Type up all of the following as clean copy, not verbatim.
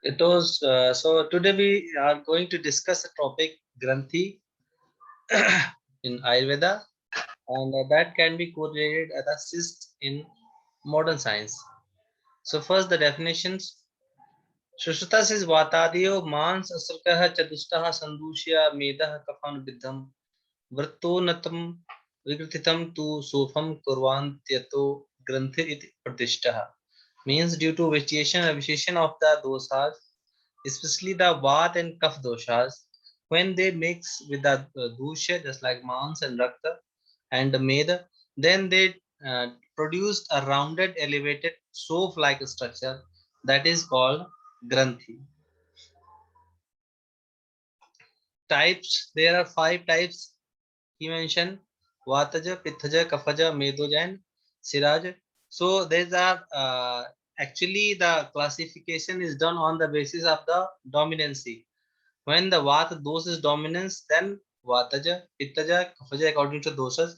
It was so today we are going to discuss the topic Granthi in Ayurveda, and that can be correlated as a cyst in modern science. So first the definitions. Shushruta says Vatadiyo Mans Asrkah Chadustaha Sandusya Medah Kafan Vidham Vrtonatam Vikrititam tu Sofam Kurvantyato Granthi iti Pratishtaha, means due to vitiation of the dosas, especially the Vat and Kaph doshas, when they mix with the Dusha, just like Mans and Rakta and the Meda, then they produce a rounded, elevated, soap-like structure that is called Granthi. Types, there are 5 types he mentioned: Vataja, Pitthaja, Kaphaja, Medoja, and Siraj. So these are actually the classification is done on the basis of the dominancy. When the Vata dose is dominance, then Vataja, Pittaja, Kaphaja according to dosas,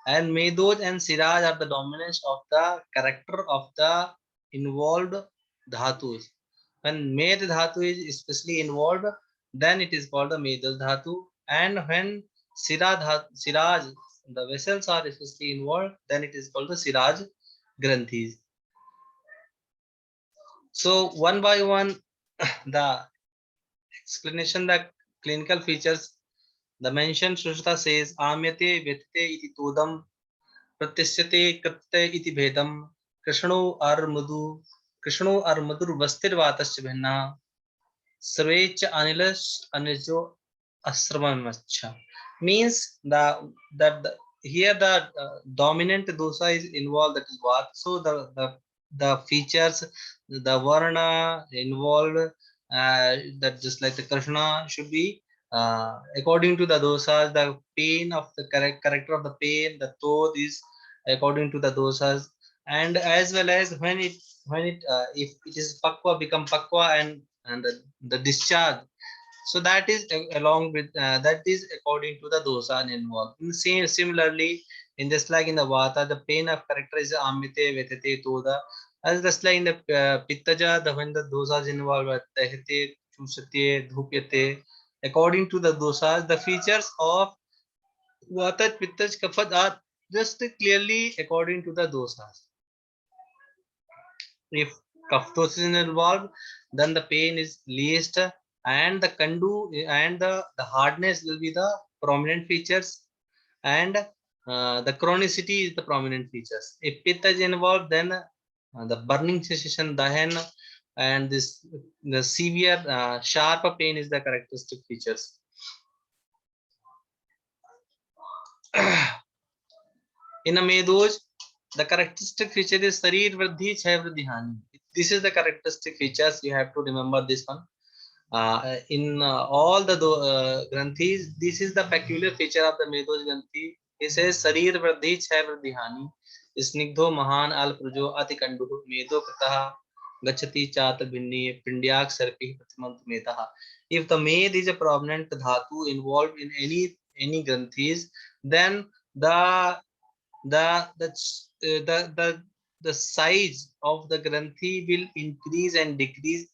and Medoj and Siraj are the dominance of the character of the involved dhatus. When Med dhatu is especially involved, then it is called the Medaj dhatu. And when Siraj, the vessels are especially involved, then it is called the Siraj Granthis. So one by one, the explanation, the clinical features. The mentioned Shushruta says, Amyate Vyatite iti todam Pratishyate Katte iti bhedam Krishno ar Madur Vastir Vatasya Bhenna Sarvecha Anilas Anijo Asramamacha, means here the dominant dosa is involved, that is what. So the features, the varna involved, that just like the Krishna should be according to the dosas. The pain of the character of the pain, the thought is according to the dosas, and as well as when it if it is pakwa become pakwa, and the discharge, so that is along with that is according to the dosa involved. In same similarly, in just like in the vata, the pain of character is amite vetate toda, as just like in the pittaja, the when the dosas involved are tehte chusate dhupyate, according to the dosas, the features of vata pittaj kapha are just clearly according to the dosas. If kapha is involved, then the pain is least, and the kandu and the hardness will be the prominent features, and the chronicity is the prominent features. If pitta is involved, then the burning sensation, dahan, and this the severe sharp pain is the characteristic features. In a medoj, the characteristic feature is Sarir Vridhi Chhay Vridhi Hani. This is the characteristic features. You have to remember this one. In all the Granthis, this is the peculiar feature of the Medoj Granthi. He says Sarir Vridhi Chhay Vridhi Hani. Snigdho Mahan Al Prujo Ati Kandu Medo Krataha Gachati Chat Bhinni Pindyak Sarpi Pratimant Metaha. If the Med is a prominent dhatu involved in any Granthis, then the the the the size of the granthi will increase and decrease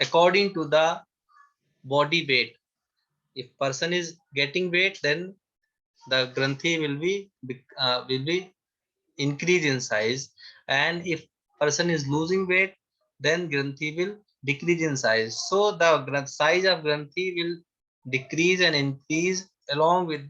according to the body weight. If person is getting weight, then the granthi will be increase in size, and if person is losing weight, then granthi will decrease in size. So the size of granthi will decrease and increase along with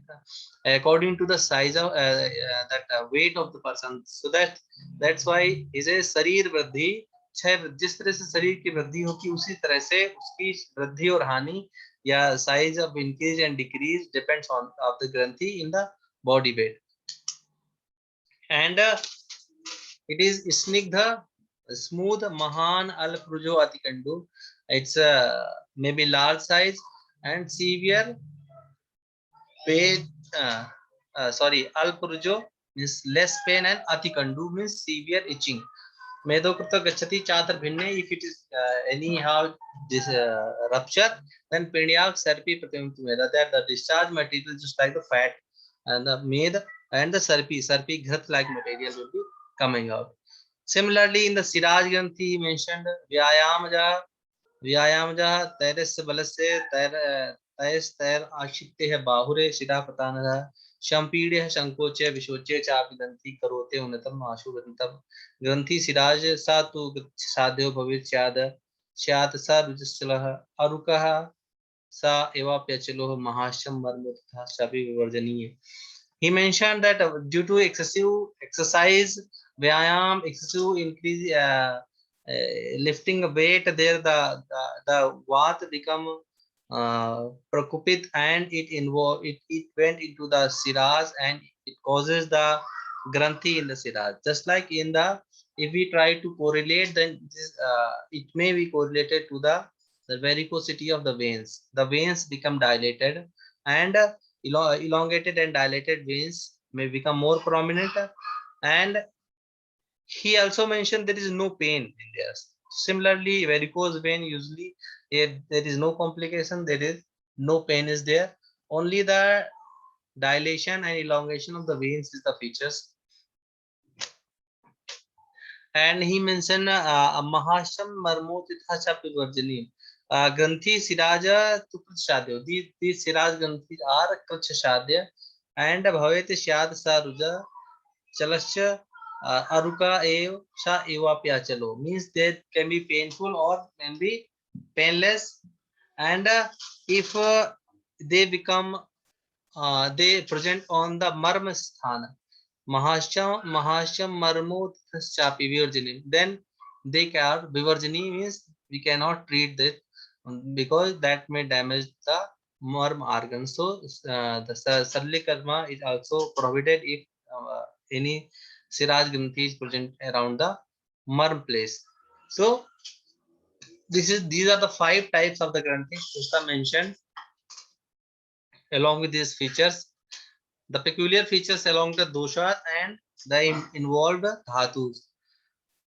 according to the size of that weight of the person. So that's why is a शरीर वृद्धि छह, जिस तरह से शरीर की वृद्धि होगी उसी तरह से उसकी वृद्धि और हानि या size of increase and decrease depends on of the granthi in the body weight. And it is snigdha, smooth, mahan al prujo atikandu. It's maybe large size and severe pain. Al prujo means less pain, and atikandu means severe itching. Medokrta gachati chatar bhinne. If it is anyhow this rupture, then pinyak sarpi pratimtu meda. That the discharge material just like the fat and the med and the sarpi ghat like material will be coming out. Similarly, in the Siraj Granthi, he mentioned Vyayamaja व्यायामजः तैरस्य बलस्य तैर आशित्य है बाहुरे शिरा प्रतानः शम्पीड्य संकोच्य विशोच्य चापि ग्रन्थि करोते उन्नतम आशु ग्रन्थम ग्रन्थि सिराज सा तु साध्यो भवेत् स्यात् सा रुजश्चलः अरुकः सा एवाप्यचलो महाशं मर्मतः सभी विवर्जनीय. He mentioned that due to excessive exercise, vyayam, excessive increase, lifting weight, there the vat become prakupit, and it went into the siras, and it causes the granthi in the siras. Just like in the, if we try to correlate, then this, it may be correlated to the varicosity of the veins. The veins become dilated, and elongated and dilated veins may become more prominent. And he also mentioned there is no pain in there. Similarly, varicose vein, usually if there is no complication, there is no pain is there, only the dilation and elongation of the veins is the features. And he mentioned mahasham marmotitha cha pivarjani. Granthi siraja tu krutshadya. These siraj granthis are krutshadya, and bhavet syad saruja chalasya aruka ev sa evapya chalo. Means that can be painful or can be painless. And if they become they present on the marma sthana, mahasham marmotchapi virginim, then they are vivarjini, means we cannot treat this because that may damage the marm organ. So the sarli karma is also prohibited if any siraj granthi is present around the marm place. So these are the 5 types of the granthi Krishna mentioned. Along with these features, the peculiar features along the doshas and the involved dhatus.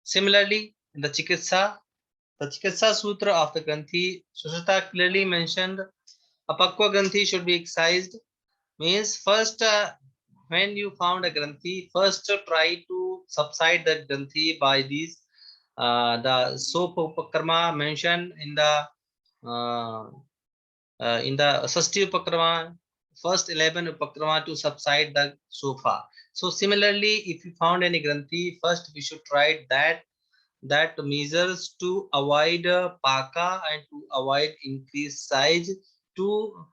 Similarly, in the Chikitsa Sutra of the Granthi, Sushruta clearly mentioned Apakwa Granthi should be excised. Means first, when you found a Granthi, first try to subside that Granthi by these the soap upakarma mentioned in the Sasti Upakrama, first 11 Upakrama to subside the sofa. So similarly, if you found any Granthi, first we should try that measures to avoid paka and to avoid increased size to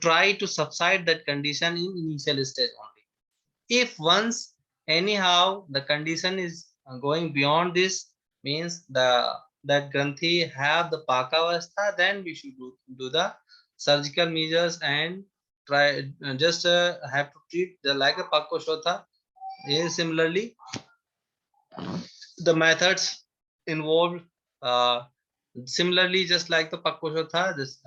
try to subside that condition in initial stage only. If once anyhow the condition is going beyond this, means that granthi have the pakavastha, then we should do the surgical measures and try just have to treat the like a pakoshotha. Similarly, the methods involved similarly just like the pakoshotha, just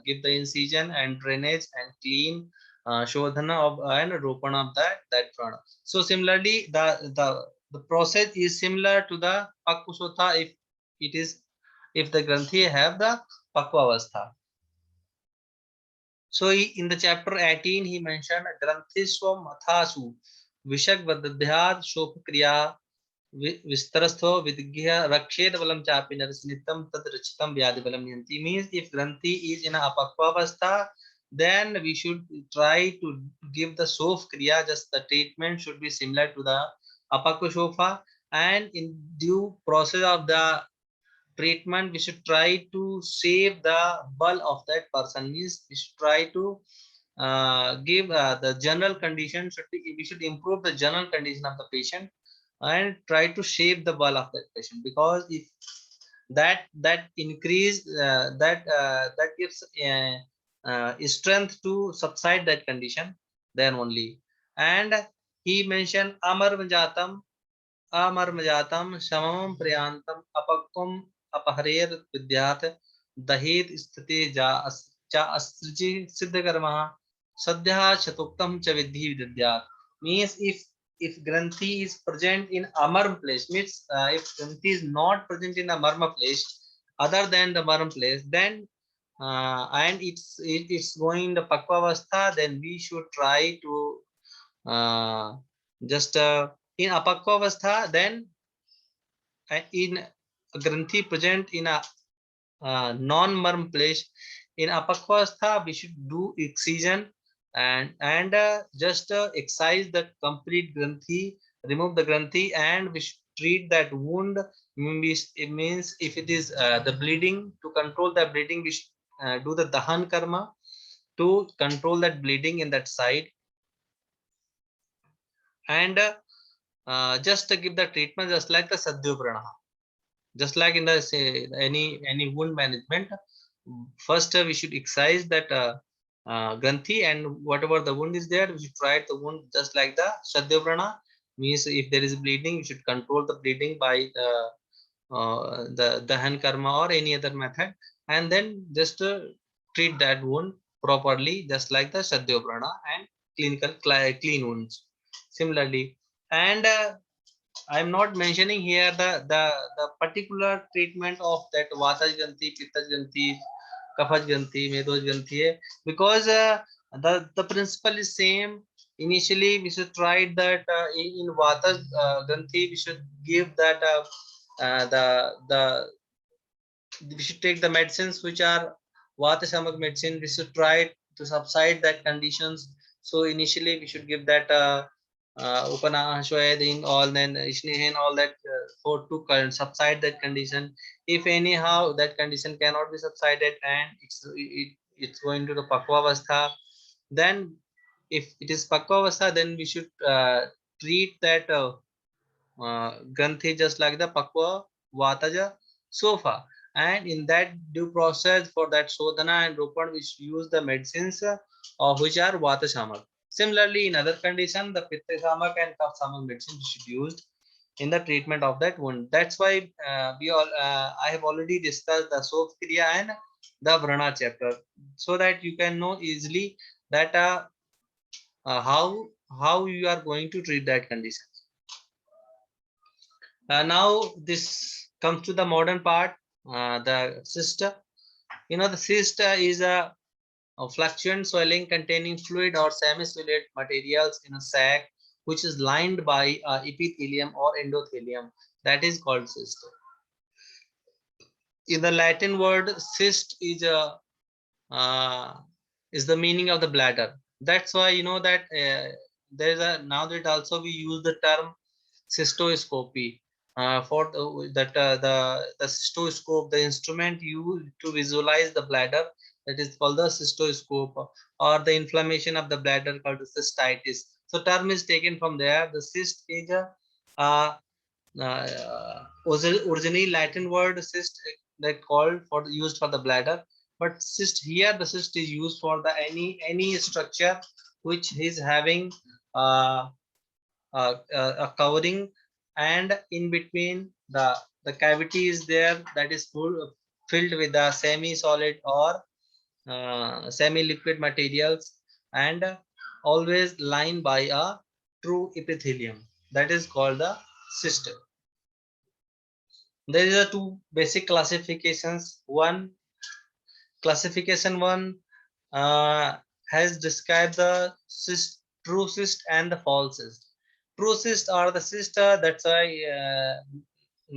give the incision and drainage and clean shodhana of and ropana of that prana. So similarly, the process is similar to the pakoshotha if the granthi have the pakvavastha. So in the chapter 18 he mentioned granthiswam mathasu vishak vadadhyad shopakriya vistarastho vidgya rakshed balam chapi narsnitam tad rachitam vyadi balam niyanti. Means if granthi is in a apakvavastha, then we should try to give the sof kriya, just the treatment should be similar to the apakvashofa, and in due process of the treatment we should try to save the bulk of that person. Means we should try to give the general condition should be, we should improve the general condition of the patient and try to shape the bulk of that patient, because if that increase that gives strength to subside that condition, then only. And he mentioned अमर्मजातम समम प्रयांतम अपक्वम अपहरेर विद्यात दहेत स्थिति चा अस्त्रिजि सिद्ध कर्म सद्यः शतोक्तम च विद्धि विद्यात. Means if granthi is present in amarm place, means if granthi is not present in a marma place other than the marm place, then and it's going in the pakvavastha, then we should try to just in apakvavastha, then in a granthi present in a non-merm flesh. In apakvastha, we should do excision and just excise the complete granthi, remove the granthi, and we should treat that wound. It means if it is the bleeding, to control the bleeding, we should do the dahan karma to control that bleeding in that side, and just to give the treatment just like the sadhyoprana, just like in the say any wound management. First we should excise that granthi, and whatever the wound is there, we should try the wound just like the sadhyoprana. Means if there is bleeding, we should control the bleeding by the dahan karma or any other method, and then just treat that wound properly just like the sadhyoprana and clinical clean wounds similarly. And I'm not mentioning here the particular treatment of that Vata Granthi, Pitta Granthi, Kapha Granthi, Medhoj Granthi, because the principle is same. Initially, we should try that in Vata Granthi, we should give that the we should take the medicines which are Vata Samak medicine. We should try to subside that conditions. So initially, we should give that Upana Shwayadin, all then Ishnehen, all that for to subside that condition. If anyhow that condition cannot be subsided and it's going to the Pakvavastha, then if it is Pakvavastha, then we should treat that Granthi just like the Pakva Vataja Sofa. And in that due process for that Sodhana and Ropan, we use the medicines of which are Vata Shamak. Similarly, in other condition, the Pitta Shamak and Kapha Shamak medicine should be used in the treatment of that wound. That's why I have already discussed the Sof Kriya and the Vrana chapter, so that you can know easily that how you are going to treat that condition. Now this comes to the modern part, the cyst. The cyst is a fluctuant swelling containing fluid or semi-solid materials in a sac which is lined by epithelium or endothelium. That is called cyst. In the Latin word, cyst is the meaning of the bladder. That's why you know that there is a now that also we use the term cystoscopy for the cystoscope, the instrument used to visualize the bladder, that is called the cystoscope, or the inflammation of the bladder called the cystitis. So term is taken from there. The cyst is a originally Latin word cyst that called for used for the bladder, but cyst here the cyst is used for the any structure which is having uh, a covering, and in between the cavity is there that is filled with the semi-solid or semi-liquid materials, and always lined by a true epithelium, that is called the cyst. There is a two basic classifications. Classification one has described the cyst, true cyst and the false cyst. True cyst are the cyst that's why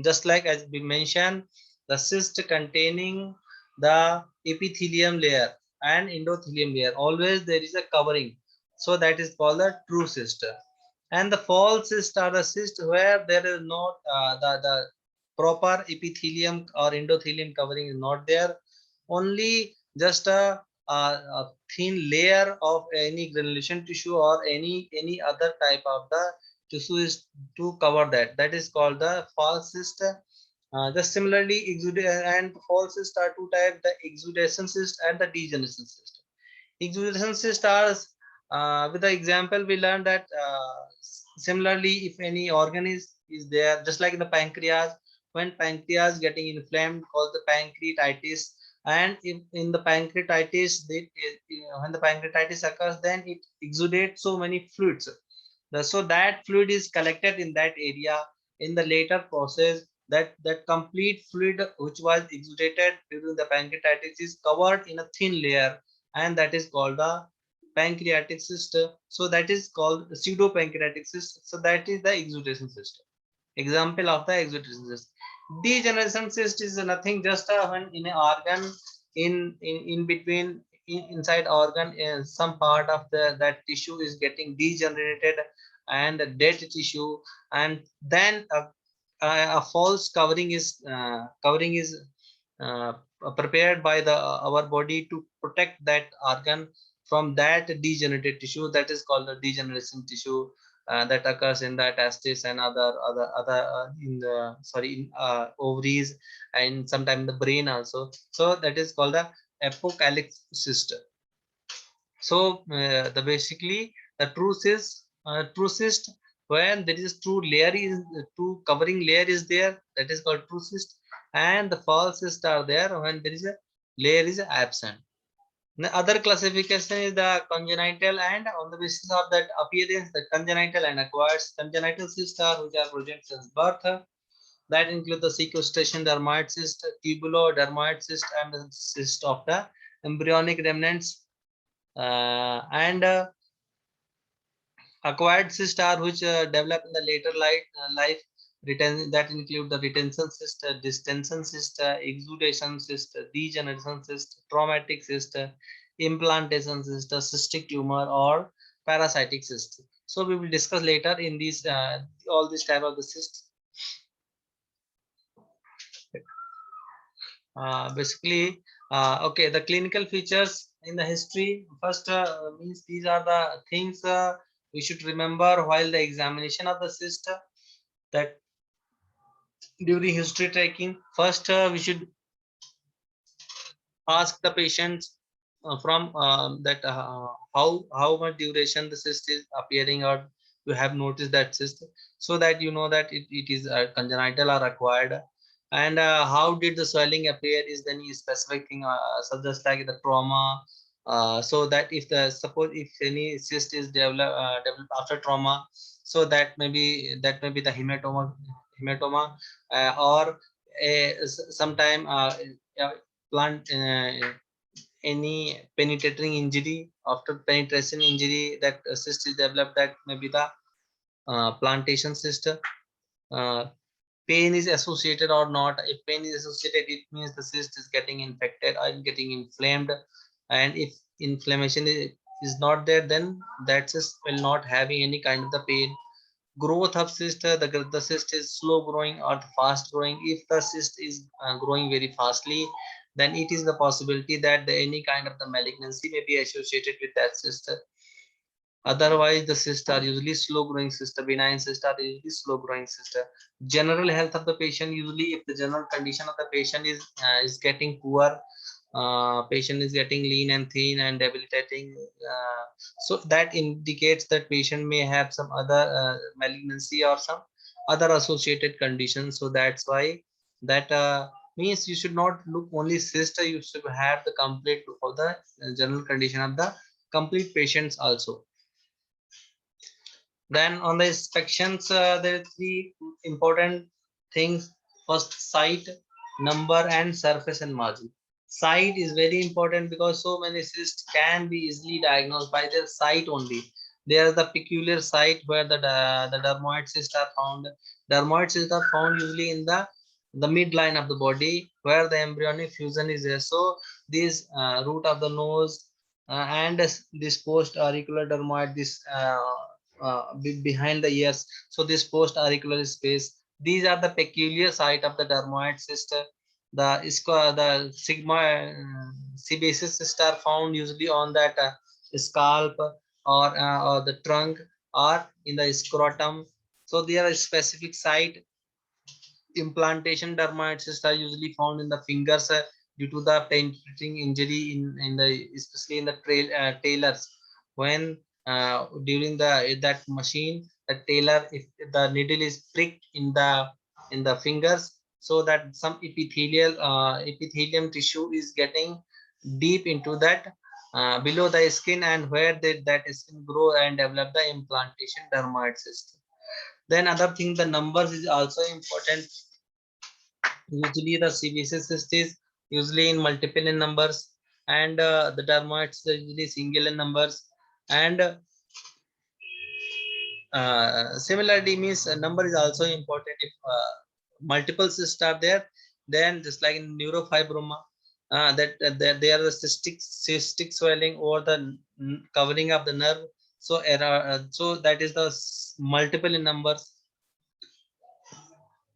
just like as we mentioned, the cyst containing the epithelium layer and endothelium layer. Always there is a covering, so that is called the true cyst. And the false cyst are the cyst where there is not the proper epithelium or endothelium covering is not there, only just a thin layer of any granulation tissue or any other type of the tissue is to cover that. That is called the false cyst. Just similarly, and false cyst are two types: the exudation cyst and the degeneration cyst. Exudation cyst are with the example we learned that similarly, if any organ is there, just like in the pancreas, when pancreas getting inflamed called the pancreatitis, and if in the pancreatitis when the pancreatitis occurs, then it exudates so many fluids. So that fluid is collected in that area. In the later process, that complete fluid which was exudated during the pancreatitis is covered in a thin layer, and that is called the pancreatic cyst. So that is called pseudo pancreatic cyst. So that is the exudation cyst. Example of the exudation cyst. Degeneration cyst is nothing, just when in an organ, in between, inside organ, some part of the that tissue is getting degenerated and dead tissue, and then a false covering is uh, prepared by the our body to protect that organ from that degenerated tissue. That is called the degeneration tissue, that occurs in the testes and other in the in ovaries, and sometimes the brain also. So that is called the apocalyptic cyst. So the basically the true cyst, when there is true layer is true covering layer is there, that is called true cyst, and the false cysts are there when there is a layer is absent. The other classification is the congenital, and on the basis of that appearance, the congenital and acquired. Congenital cysts are which are present since birth. That include the sequestration dermoid cyst, tubulodermoid cyst, and the cyst of the embryonic remnants. And acquired cysts are which develop in the later life. That include the retention cyst, distension cyst, exudation cyst, degeneration cyst, traumatic cyst, implantation cyst, cystic tumor, or parasitic cyst. So we will discuss later in these all these type of the cysts. Basically, okay, the clinical features in the history. First, means these are the things we should remember while the examination of the cyst, that during history taking. First, we should ask the patients from that how much duration the cyst is appearing, or you have noticed that cyst, so that you know that it is congenital or acquired. And how did the swelling appear is any specific thing, such like the trauma. So that if the suppose if any cyst is developed after trauma, so that may be the hematoma, or sometime plant any penetrating injury. After penetration injury, that cyst is developed, that may be the plantation cyst. uh, Pain is associated or not. If pain is associated, it means the cyst is getting infected or getting inflamed. And if inflammation is not there, then that cyst will not having any kind of the pain. Growth of cyst, the cyst is slow growing or fast growing. If the cyst is growing very fastly, then it is the possibility that any kind of the malignancy may be associated with that cyst. Otherwise, the cysts are usually slow growing cysts. Benign cysts are usually slow growing cysts. General health of the patient, usually if the general condition of the patient is getting poor, patient is getting lean and thin and debilitating, so that indicates that patient may have some other malignancy or some other associated conditions. So that's why that means you should not look only cyst, you should have the complete of the general condition of the complete patients also. Then on the inspections, there are three important things. First, site, number, and surface and margin. Site is very important because so many cysts can be easily diagnosed by their site only. There is the peculiar site where the dermoid cysts are found. Dermoid cysts are found usually in the midline of the body where the embryonic fusion is there. So this root of the nose and this post auricular dermoid, this behind the ears. So this post auricular space, these are the peculiar site of the dermoid cyst. The sigma sebaceous cysts are found usually on that scalp, or the trunk, or in the scrotum. So there are specific site. Implantation dermoid cysts are usually found in the fingers due to the penetrating injury in the especially in the tailors. When during that machine, the tailor, if the needle is pricked in the fingers, so that some epithelium tissue is getting deep into that below the skin, and where that skin grow and develop the implantation dermoid cyst. Then other thing, the numbers is also important. Usually the CBC cyst is usually in multiple in numbers, and the dermoids are usually single in numbers. And similarly means number is also important. If multiple cysts are there, then just like in neurofibroma, that they are the cystic swelling over the covering of the nerve. So so that is the multiple in numbers.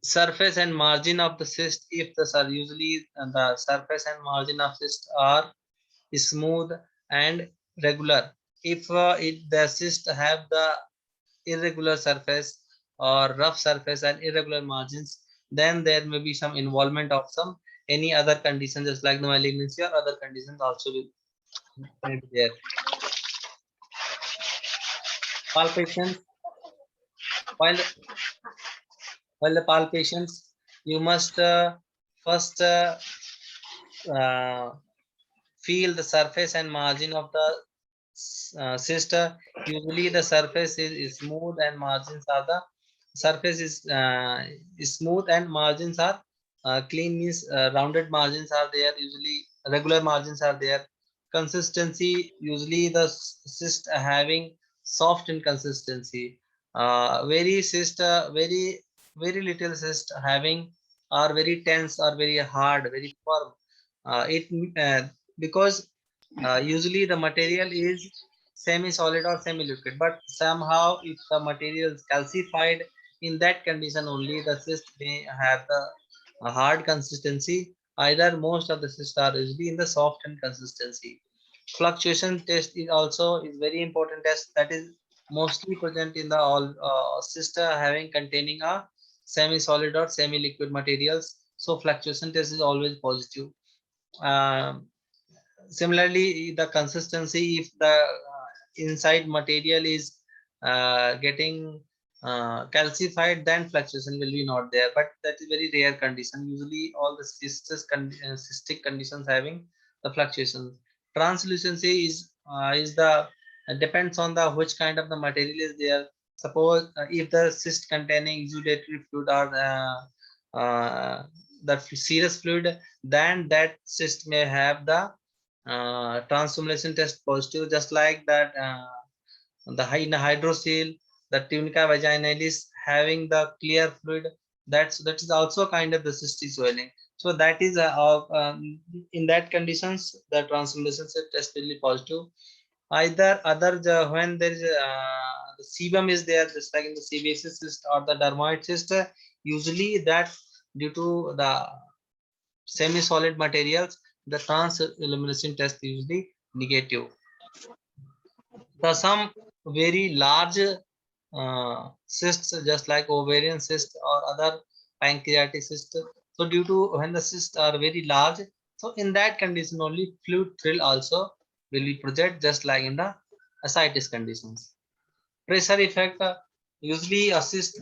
Surface and margin of the cyst, if the usually the surface and margin of cyst are smooth and regular. If the cyst have the irregular surface or rough surface and irregular margins, then there may be some involvement of some any other condition, just like the malignancy or other conditions also will be there. Palpations. While while the palpations, you must first uh, feel the surface and margin of the cyst. Usually the surface is smooth and margins are the surface is smooth and margins are clean, means rounded margins are there, usually regular margins are there. Consistency, usually the cyst having soft in consistency. Very cyst, very little cyst having are very tense or very hard, very firm. It because usually the material is semi-solid or semi-liquid, but somehow if the material is calcified, in that condition only the cyst may have the hard consistency. Either most of the cysts are usually in the soft and consistency. Fluctuation test is also is very important test, that is mostly present in the all cyst having containing a semi-solid or semi-liquid materials. So fluctuation test is always positive. Um, Similarly, the consistency, if the inside material is getting calcified, then fluctuation will be not there, but that is very rare condition. Usually all the cystic conditions having the fluctuations. Translucency is the depends on the which kind of the material is there. Suppose if the cyst containing exudatory fluid or the serous fluid, then that cyst may have the transformation test positive, just like that the in hydrocele, the tunica vaginalis having the clear fluid, that is also kind of the cystic swelling. So that is in that conditions the transformation test will be positive. Either other when there is the sebum is there, just like in the sebaceous cyst or the dermoid cyst, usually that due to the semi-solid materials, the trans-elimination test is usually negative. The some very large cysts, just like ovarian cyst or other pancreatic cyst. So due to when the cysts are very large, so in that condition only fluid thrill also will be present, just like in the ascites conditions. Pressure effect, usually assist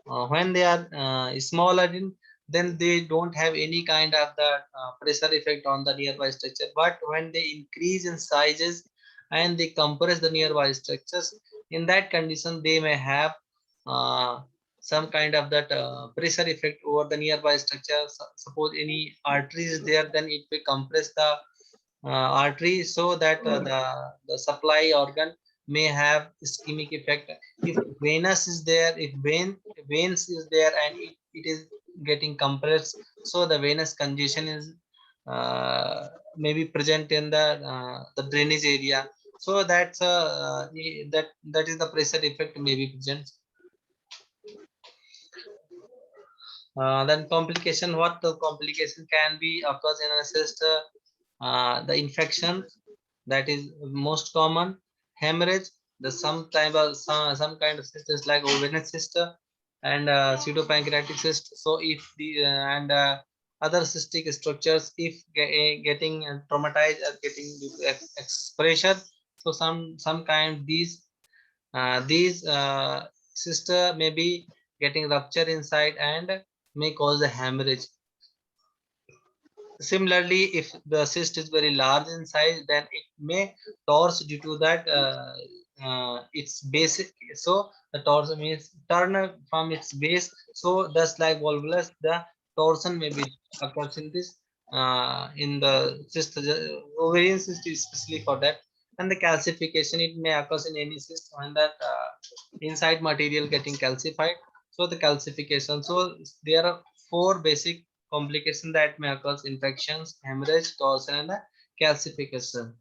when they are smaller in, then they don't have any kind of the pressure effect on the nearby structure, but when they increase in sizes and they compress the nearby structures, in that condition they may have uh, some kind of that pressure effect over the nearby structure. Suppose any artery is there, then it will compress the artery, so that the supply organ may have ischemic effect. If venous is there, if veins is there and it is getting compressed, so the venous congestion is maybe present in the drainage area. So that's that is the pressure effect may be present. Then complication, what the complication can be occurs in a cyst, the infection, that is most common. Hemorrhage, the some type of some kind of cyst is like ovarian cyst and pseudopancreatic cyst. So if the and other cystic structures, if getting traumatized or getting expression, so some kind these cysts may be getting rupture inside and may cause a hemorrhage. Similarly, if the cyst is very large in size, then it may torse due to that its basic. So the torsion means turn from its base. So just like volvulus, the torsion may be occurs in this in the cyst, ovarian cyst especially for that. And the calcification, it may occur in any cyst when that inside material getting calcified. So the calcification. So there are four basic complications that may occur: infections, hemorrhage, torsion, and the calcification.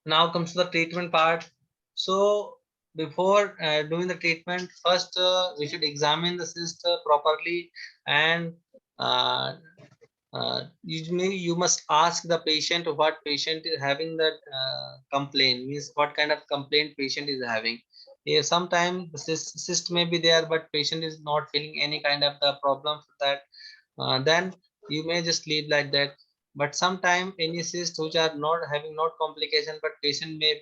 Now comes to the treatment part. So before doing the treatment, first we should examine the cyst properly, and uh, you must ask the patient what patient is having that complaint, means what kind of complaint patient is having. Yeah, sometimes the cyst may be there, but patient is not feeling any kind of the problem for that, then you may just leave like that. But sometimes any cysts which are not having not complication, but patient may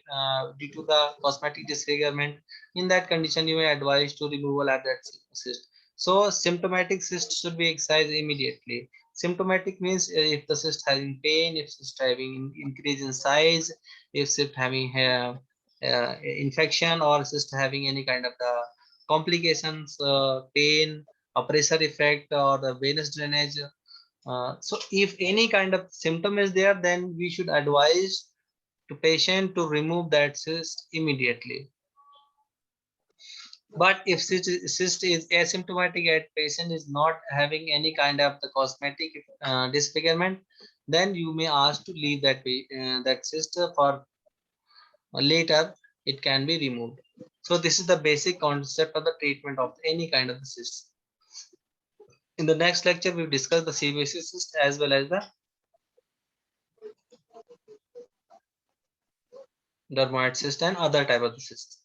due to the cosmetic disfigurement, in that condition you may advise to removal of that cyst. So symptomatic cyst should be excised immediately. Symptomatic means if the cyst having pain, if cyst having increase in size, if cyst having infection, or cyst having any kind of the complications, pain, a pressure effect, or the venous drainage. So if any kind of symptom is there, then we should advise to patient to remove that cyst immediately. But if cyst is asymptomatic and patient is not having any kind of the cosmetic disfigurement, then you may ask to leave that cyst for later. It can be removed. So this is the basic concept of the treatment of any kind of the cyst. In the next lecture, we will discuss the sebaceous cyst as well as the dermoid cyst and other type of the cysts.